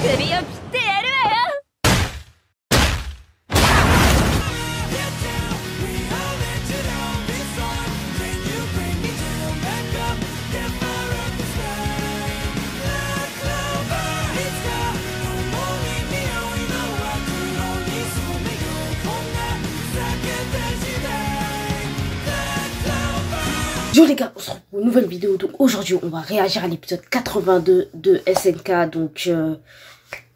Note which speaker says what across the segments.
Speaker 1: Yo les gars, on se retrouve pour une nouvelle vidéo. Donc aujourd'hui on va réagir à l'épisode 82 de SNK. Donc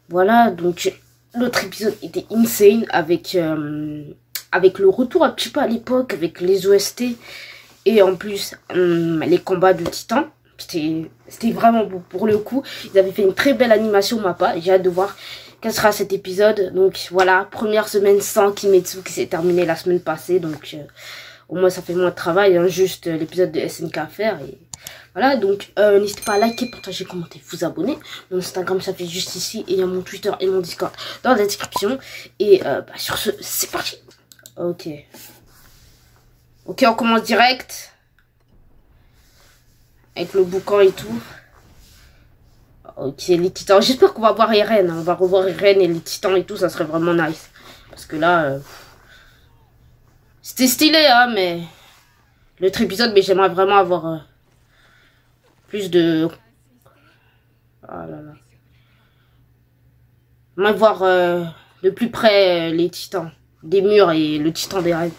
Speaker 1: voilà, donc l'autre épisode était insane avec le retour un petit peu à l'époque, avec les OST et en plus les combats de titans. C'était vraiment beau pour le coup. Ils avaient fait une très belle animation Mappa. J'ai hâte de voir quel sera cet épisode. Donc voilà, première semaine sans Kimetsu qui s'est terminée la semaine passée. Donc au moins ça fait moins de travail, hein, juste l'épisode de SNK à faire. Et voilà, donc n'hésitez pas à liker, partager, commenter, vous abonner. Mon Instagram ça fait juste ici. Et il y a mon Twitter et mon Discord dans la description. Et sur ce, c'est parti. Ok, on commence direct. Avec le boucan et tout. Ok, les titans. J'espère qu'on va voir Eren. On va revoir Eren et les titans et tout. Ça serait vraiment nice. Parce que là... c'était stylé, hein, mais... l'autre épisode, mais j'aimerais vraiment avoir... plus de... ah là là. J'aimerais voir de plus près les titans. Des murs et le titan des rêves.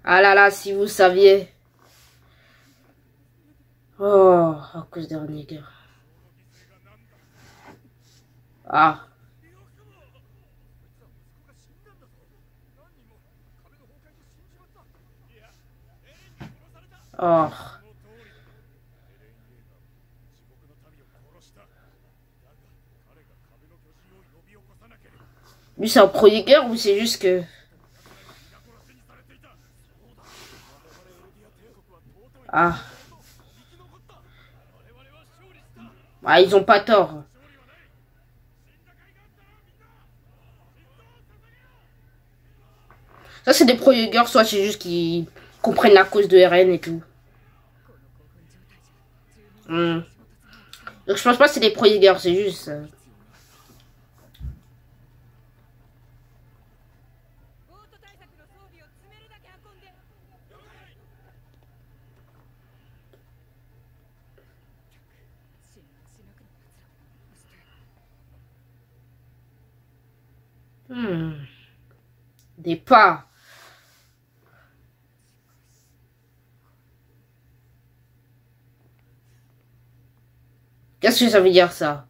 Speaker 1: Ah là là, si vous saviez. Oh, à cause de Renegger. Ah. Oh. Lui, c'est un pro Jäger ou c'est juste que... ah. Ah, ils ont pas tort. Ça, c'est des pro Jäger, soit c'est juste qu'ils comprennent la cause de Eren et tout. Donc, je pense pas que c'est des pro Jäger, c'est juste... des pas. Qu'est-ce que ça veut dire ça?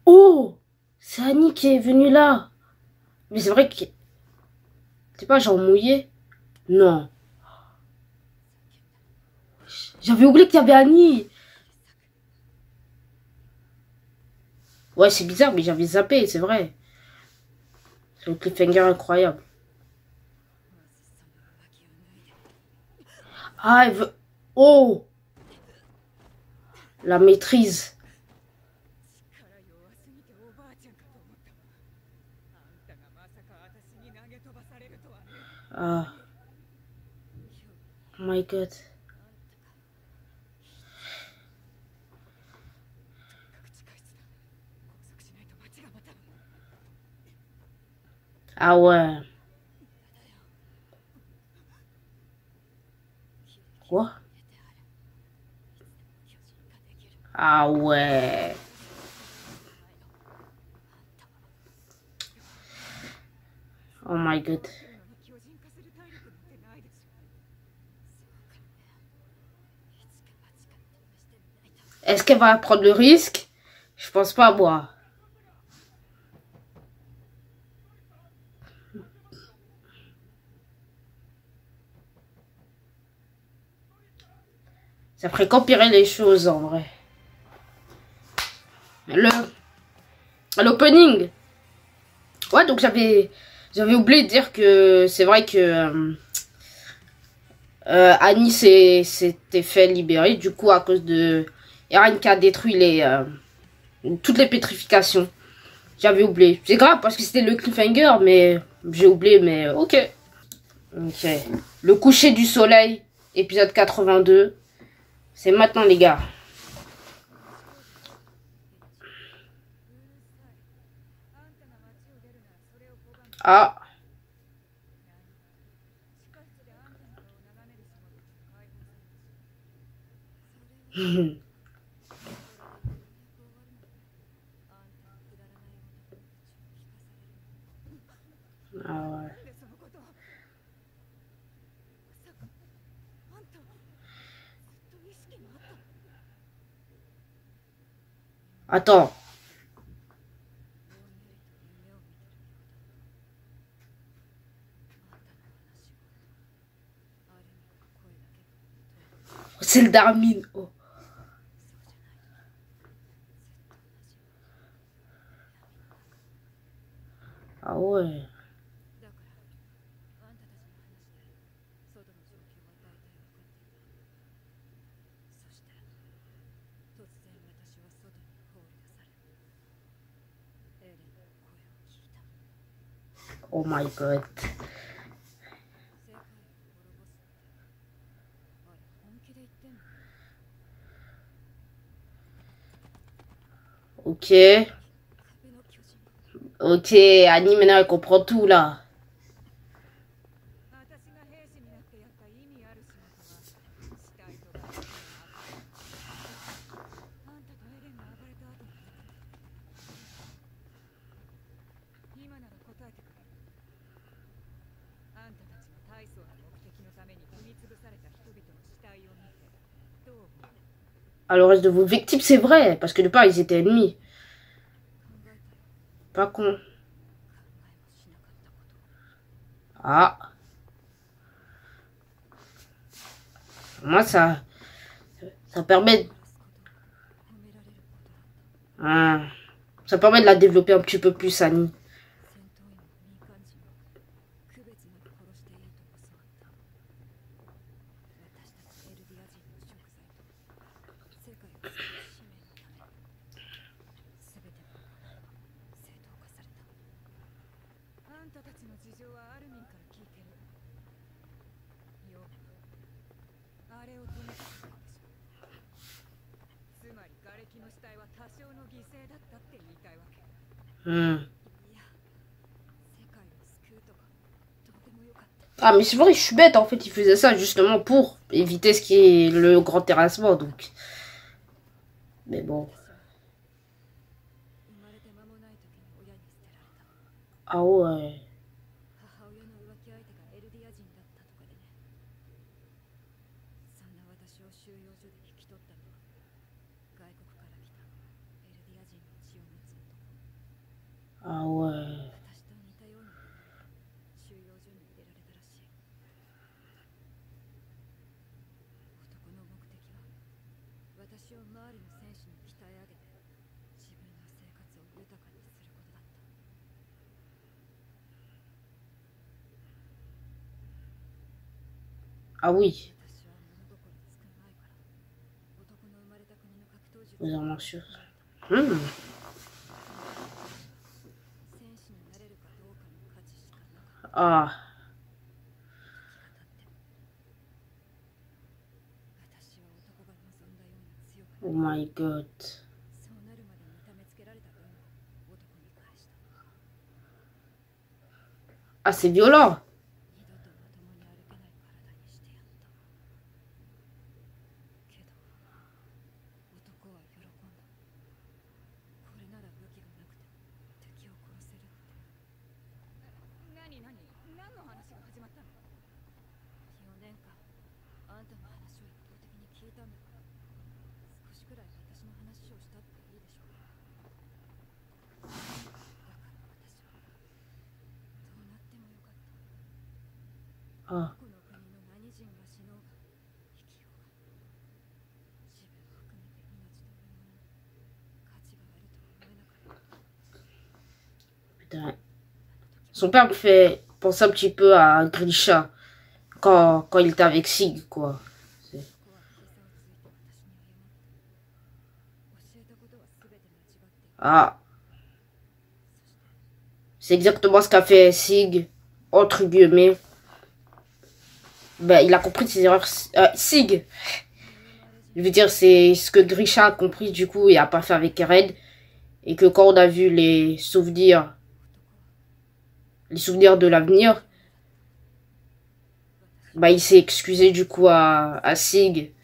Speaker 1: Oh, c'est Annie qui est venue là. Mais c'est vrai que... c'est pas genre mouillé? Non. J'avais oublié qu'il y avait Annie. Ouais, c'est bizarre, mais j'avais zappé, c'est vrai. C'est un cliffhanger incroyable. Ah, elle veut... oh, la maîtrise. Ah. Oh my god. Ah ouais. Quoi? Ah ouais. Oh my god. Est-ce qu'elle va prendre le risque? Je pense pas, moi. Ça ferait qu'empirer les choses, en vrai. L'opening. Ouais, donc j'avais oublié de dire que c'est vrai que Annie s'était fait libérer, du coup, à cause de Eren qui a détruit toutes les pétrifications. J'avais oublié. C'est grave parce que c'était le cliffhanger, mais j'ai oublié, mais ok. Ok. Le coucher du soleil, épisode 82. C'est maintenant, les gars. Ah. Ah ouais. Attends. C'est le Darmin. Oh. Ah ouais. Oh my god. Ok. Ok, Annie maintenant elle comprend tout là. Alors, reste de vos victimes, c'est vrai, parce que de part, ils étaient ennemis. Pas con. Ah. Moi, ça permet... Ah. Ça permet de la développer un petit peu plus, Annie. Ah, mais c'est vrai, je suis bête, en fait, il faisait ça justement pour éviter ce qui est le grand terrassement, donc. Mais bon. Ah ouais. Ah ouais. Ah oui. Vous en sûr. Ah. Oh my god. Ah, c'est violent. Ah. Putain. Son père me fait penser un petit peu à Grisha quand il était avec Sig, quoi. Ah, c'est exactement ce qu'a fait Sig, entre guillemets. Ben, il a compris de ses erreurs. Sig, je veux dire, c'est ce que Grisha a compris du coup et a pas fait avec Red. Et que quand on a vu les souvenirs de l'avenir, bah il s'est excusé du coup à Sig.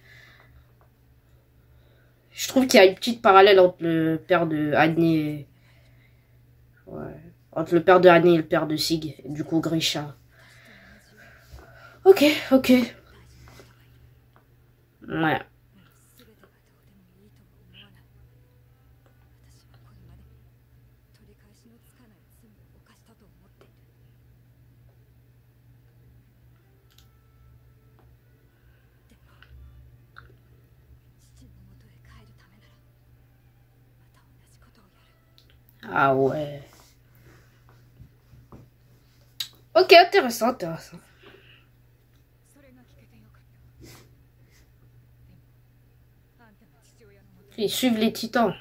Speaker 1: Je trouve qu'il y a une petite parallèle entre le père de Annie et... Ouais. Entre le père de Annie et le père de Sig. Et du coup, Grisha. Ok, ok. Ouais. Ah ouais. Ok, intéressant, intéressant. Ils suivent les titans.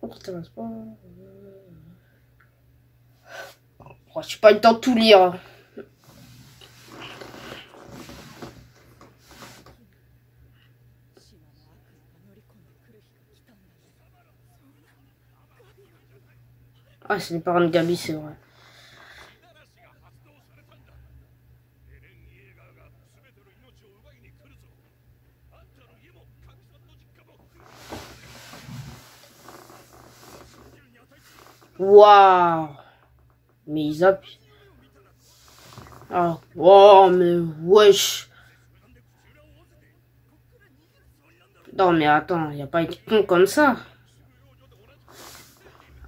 Speaker 1: Oh, je suis pas eu le temps de tout lire. Ah, c'est les parents de Gabi, c'est vrai. Waouh. Mais ils appuient. Ah, oh, mais wesh. Non, mais attends, il n'y a pas été con comme ça.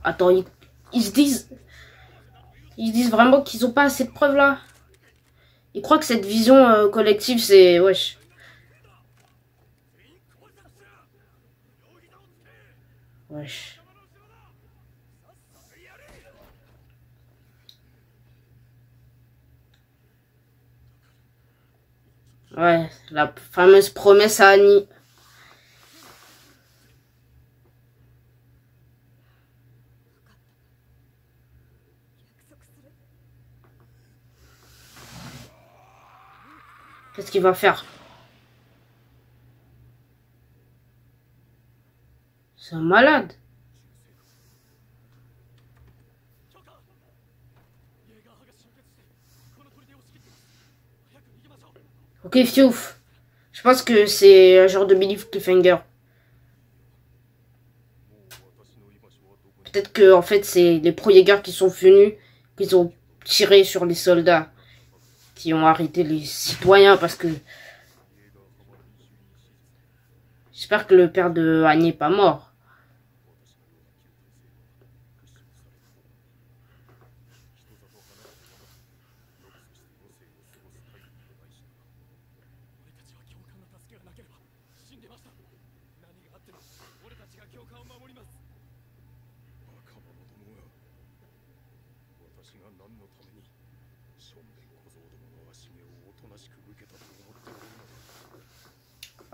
Speaker 1: Attends, ils se disent... Ils se disent vraiment qu'ils ont pas assez de preuves là. Ils croient que cette vision collective, c'est... Wesh. Wesh. Ouais, la fameuse promesse à Annie. Qu'est-ce qu'il va faire? C'est un malade. Ok, Fiouf. Je pense que c'est un genre de belief cliffhanger. Peut-être que en fait c'est les pro-Jaeger qui sont venus, qui ont tiré sur les soldats, qui ont arrêté les citoyens parce que j'espère que le père de Annie n'est pas mort.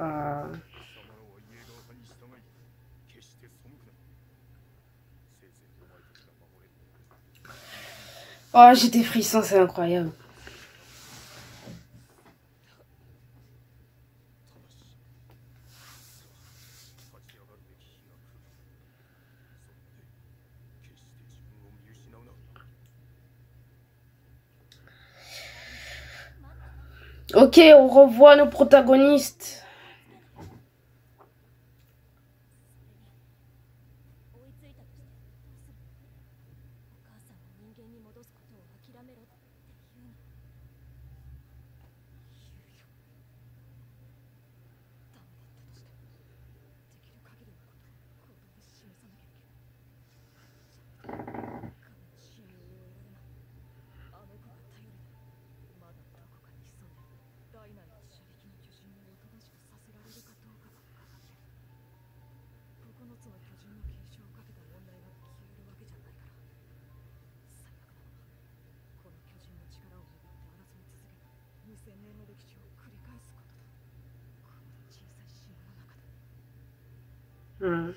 Speaker 1: Euh... Oh, j'ai des frissons, c'est incroyable. Ok, on revoit nos protagonistes. Hmm.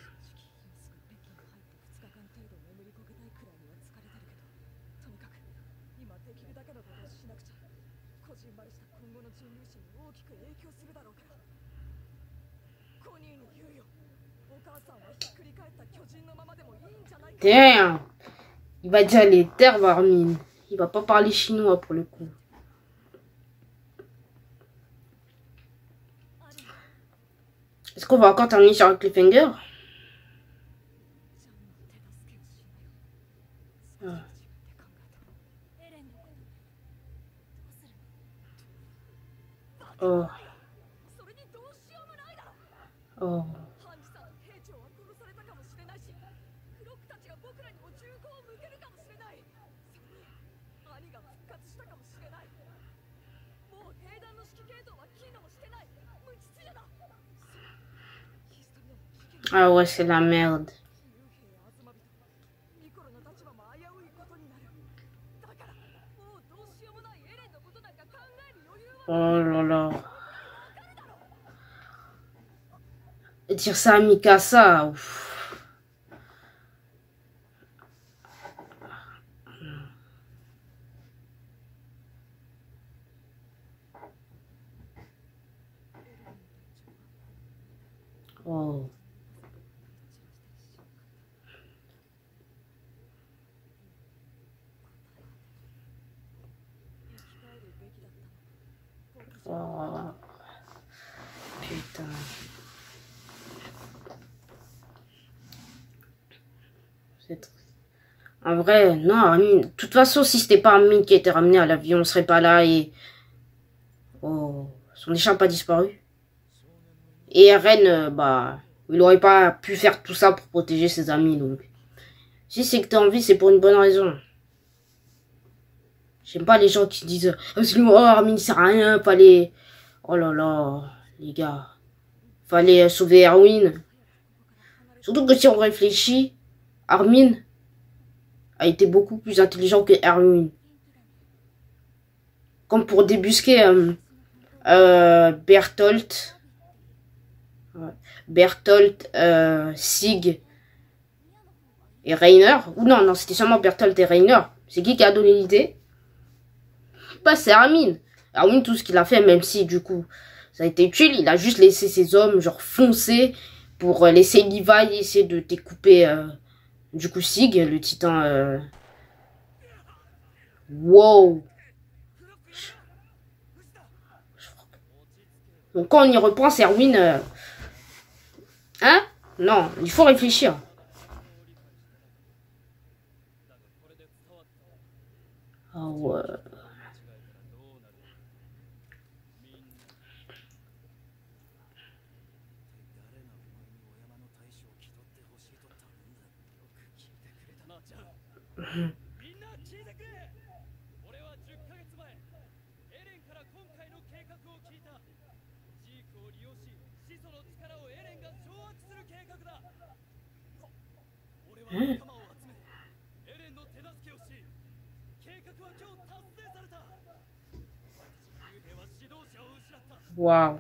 Speaker 1: Damn. Il va dire les termes, Armin. Il va pas parler chinois pour le coup. Est-ce qu'on va encore terminer sur un cliffhanger? Ah. Oh. Oh. Ah ouais, c'est la merde. Oh là là. Dire ça à Mikasa. Ouf. Oh. Oh. Putain. C'est triste. En vrai, non, Armin. De toute façon, si c'était pas Armin qui était ramené à l'avion, on serait pas là et... Oh. Son écharpe a disparu. Et Eren, bah... Il aurait pas pu faire tout ça pour protéger ses amis, donc... Si c'est que t'as envie, c'est pour une bonne raison. J'aime pas les gens qui disent oh, Armin sert à rien, fallait... Oh là là, les gars. Fallait sauver Erwin. Surtout que si on réfléchit, Armin a été beaucoup plus intelligent que Erwin. Comme pour débusquer Bertolt, Sig et Reiner. Ou non, c'était seulement Bertolt et Reiner. C'est qui a donné l'idée? Bah, c'est Armin. Armin, tout ce qu'il a fait, même si du coup ça a été utile, il a juste laissé ses hommes genre foncer pour laisser Levi essayer de découper du coup Sig, le titan. Wow. Donc quand on y repense, Erwin, hein? Non, il faut réfléchir. Ah ouais. Hein? Waouh.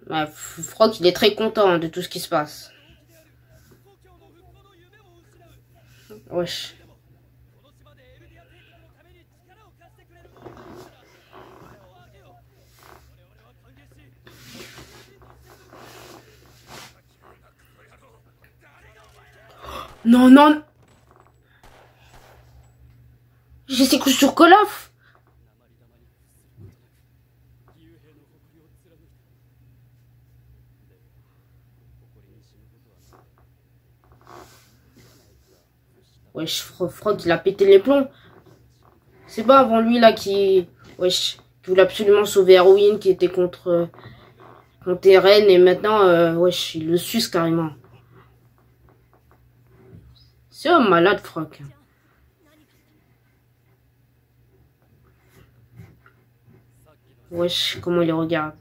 Speaker 1: Ouais, Frog, il est très content de tout ce qui se passe. Wesh. Non, non. J'ai ses coups sur Olaf. Wesh, Frog, il a pété les plombs. C'est pas avant lui, là, wesh, qui voulait absolument sauver Erwin, qui était contre Eren, et maintenant, wesh, il le suce carrément. C'est un malade, Frog. Wesh, comment il les regarde.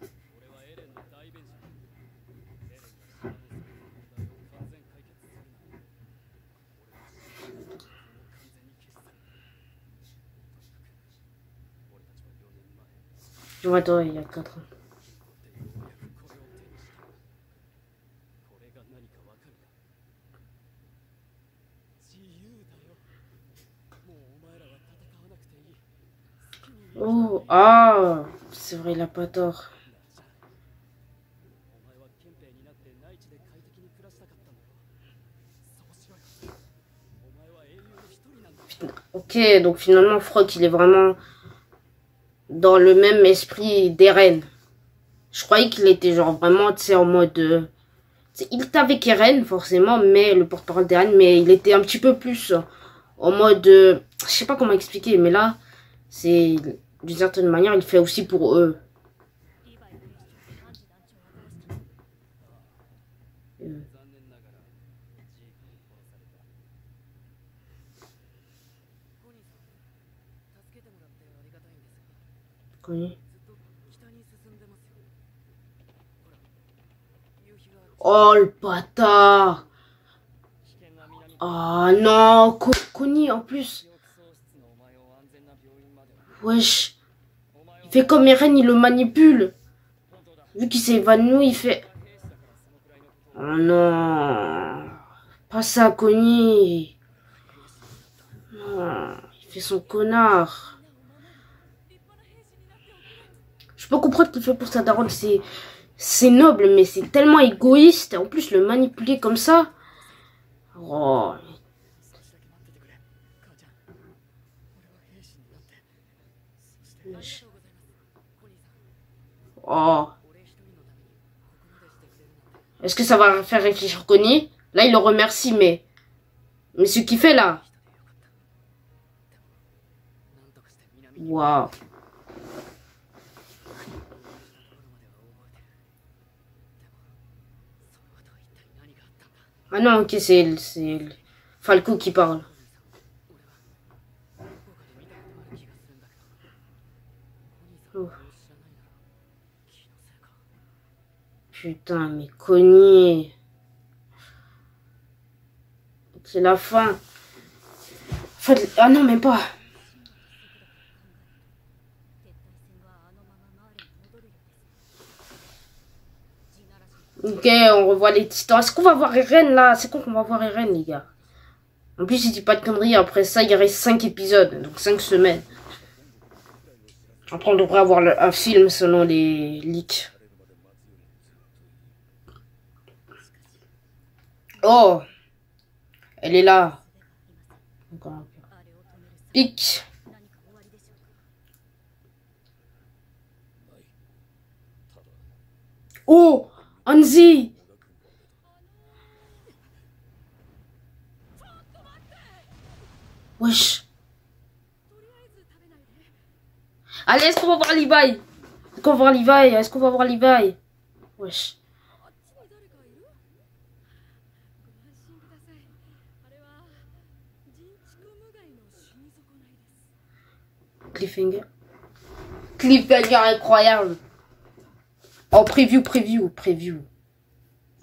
Speaker 1: Attends, il y a 4 ans. Oh, ah, c'est vrai, il a pas tort. Ok, donc finalement, Frog, il est vraiment dans le même esprit d'Eren. Je croyais qu'il était genre vraiment, tu sais, en mode... il était avec Eren, forcément, mais le porte-parole d'Eren, mais il était un petit peu plus en mode... je sais pas comment expliquer, mais là, c'est... D'une certaine manière, il fait aussi pour eux. Oh, le bâtard! Ah non, Connie en plus. Wesh. Il fait comme Eren, il le manipule. Vu qu'il s'est évanoui, il fait... Oh non. Pas ça, Connie. Non, il fait son connard. Je peux comprendre qu'il fait pour sa daronne, c'est noble, mais c'est tellement égoïste. En plus, le manipuler comme ça. Oh. Oh. Est-ce que ça va faire réfléchir Connie? Là, il le remercie, mais ce qu'il fait là. Waouh. Ah non, ok, c'est Falco qui parle. Oh. Putain, mais Connie. C'est la fin. Ah non, même pas. Ok, on revoit les titans. Est-ce qu'on va voir Eren là? C'est con qu'on va voir Eren, les gars. En plus, il dit pas de conneries. Après ça, il reste 5 épisodes. Donc 5 semaines. Après, on devrait avoir un film selon les leaks. Oh! Elle est là. Pique. Oh! Hanzi! Wesh. Allez, est-ce qu'on va voir Levi? Est-ce qu'on va voir Levi? Est-ce qu'on va voir Levi? Wesh. Cliffhanger. Cliffhanger incroyable. Oh, preview.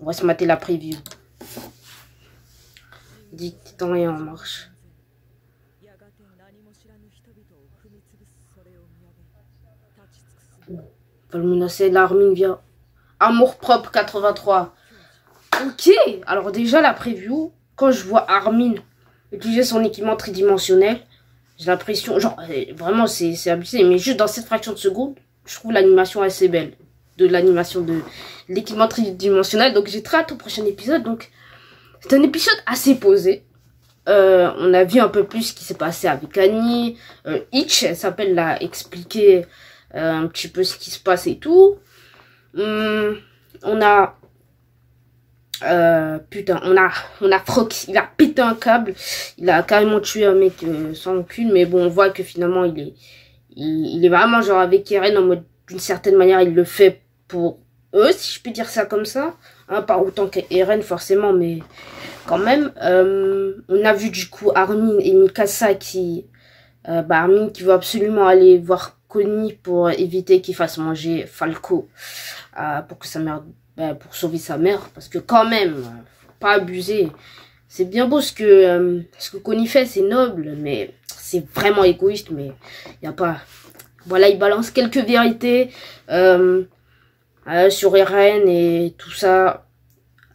Speaker 1: On va se mater la preview. Dit Titan est en marche. On va le menacer, l'Armin vient. Amour propre 83. Ok, alors déjà la preview, quand je vois Armin utiliser son équipement tridimensionnel, j'ai l'impression, genre, vraiment c'est abusé, mais juste dans cette fraction de seconde, je trouve l'animation assez belle. De l'animation de l'équipement tridimensionnel, donc j'ai très hâte au prochain épisode. Donc c'est un épisode assez posé. On a vu un peu plus ce qui s'est passé avec Annie. Hitch, elle s'appelle, l'a expliqué un petit peu ce qui se passe et tout. On a Frog, il a pété un câble, il a carrément tué un mec sans aucune, mais bon, on voit que finalement il est vraiment genre avec Eren en mode, d'une certaine manière, il le fait pour eux, si je peux dire ça comme ça, hein, pas autant qu'Eren forcément, mais quand même. On a vu du coup Armin et Mikasa qui, Armin qui veut absolument aller voir Connie pour éviter qu'il fasse manger Falco, pour que sa mère, pour sauver sa mère, parce que quand même, faut pas abuser. C'est bien beau ce que Connie fait, c'est noble, mais c'est vraiment égoïste, mais y a pas Voilà, il balance quelques vérités sur Eren et tout ça.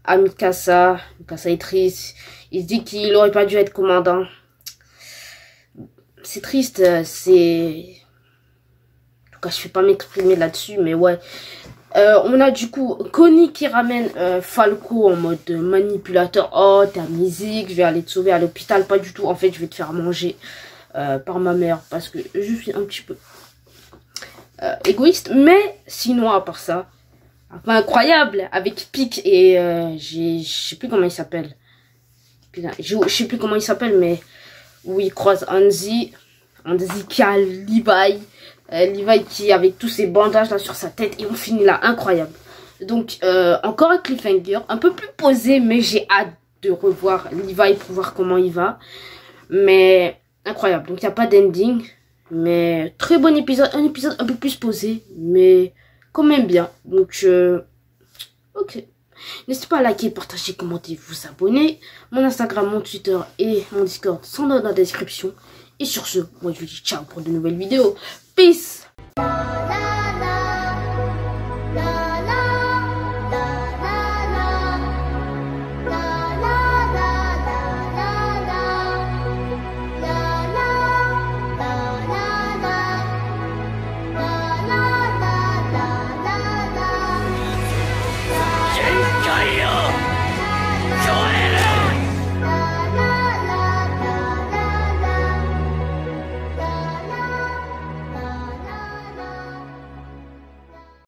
Speaker 1: Mikasa est triste. Il se dit qu'il aurait pas dû être commandant. C'est triste, c'est... En tout cas, je vais pas m'exprimer là-dessus, mais ouais. On a du coup Connie qui ramène Falco en mode manipulateur. Oh, ta musique, je vais aller te sauver à l'hôpital. Pas du tout, en fait, je vais te faire manger par ma mère parce que je suis un petit peu égoïste. Mais sinon, à part ça, enfin, incroyable avec Pic et je sais plus comment il s'appelle. Je sais plus comment il s'appelle, mais où il croise Hanzi qui a Levi. Levi qui avec tous ces bandages là sur sa tête et on finit là, incroyable. Donc encore un cliffhanger, un peu plus posé, mais j'ai hâte de revoir Levi pour voir comment il va. Mais incroyable, donc il n'y a pas d'ending, mais très bon épisode, un épisode un peu plus posé, mais quand même bien. Donc ok. N'hésitez pas à liker, partager, commenter, vous abonner. Mon Instagram, mon Twitter et mon Discord sont dans la description. Et sur ce, moi je vous dis ciao pour de nouvelles vidéos. Peace!
Speaker 2: Yo!